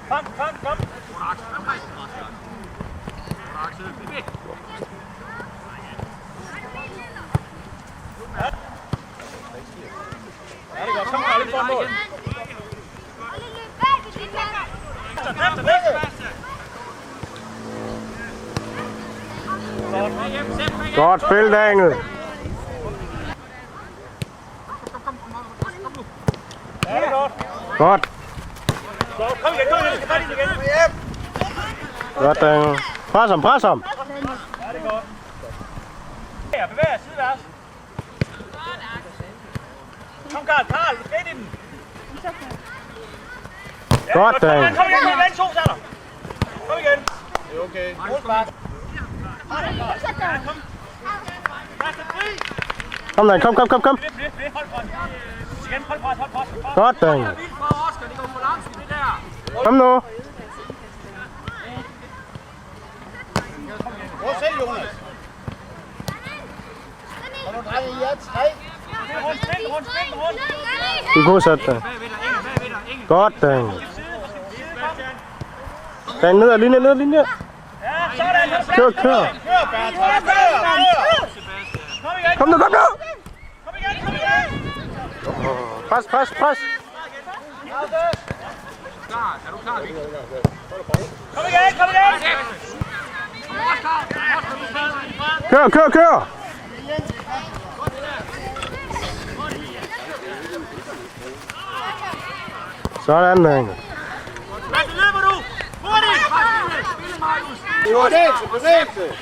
Kom. Ja, det er godt. Kom lidt foran mål. Godt spil, Daniel. Ja, det er godt. Godt. Kom igen. Godt, Daniel. Pres ham. Ja, det er godt. Ja, bevæg jer sideværs. Kom, Karl. Du skal ind i den. Godt, Daniel. Kom igen. Vend to, Sander. Kom igen. Det er okay. Målspark. Kom, Daniel. Kom. Hold frem. Igen, hold pres. Godt, Daniel. Kom nu. Prøv selv, Jonas. Og nu drejer I jer 3. Rundt. Du er god sat, Daniel. Godt, Daniel. Daniel, ned ad linje. Ja, sådan. Kør. Kør, Bertram. Kom nu. Kom igen. Pres. Er du klar? Kom igen. Kør. Sådan, Daniel. Løber du! Hurtigt! Bevægelse.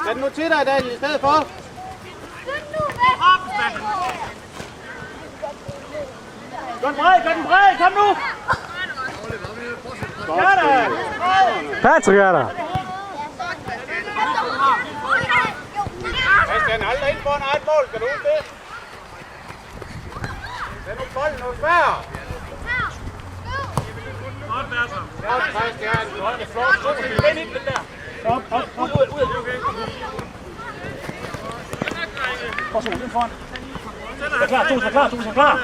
Tag den nu til dig, Daniel, i stedet for. Gør den bred, kom nu! Gør det! Patrick er der. Christian, aldrig ind på en eget mål. Skal du ud det? Lad nu bolden noget svær. Godt, Bertram. Godt, Christian. Godt, det er flot. Vend ind den der. Op. Ud. Prøv at se, den foran. Er klar, to er klar.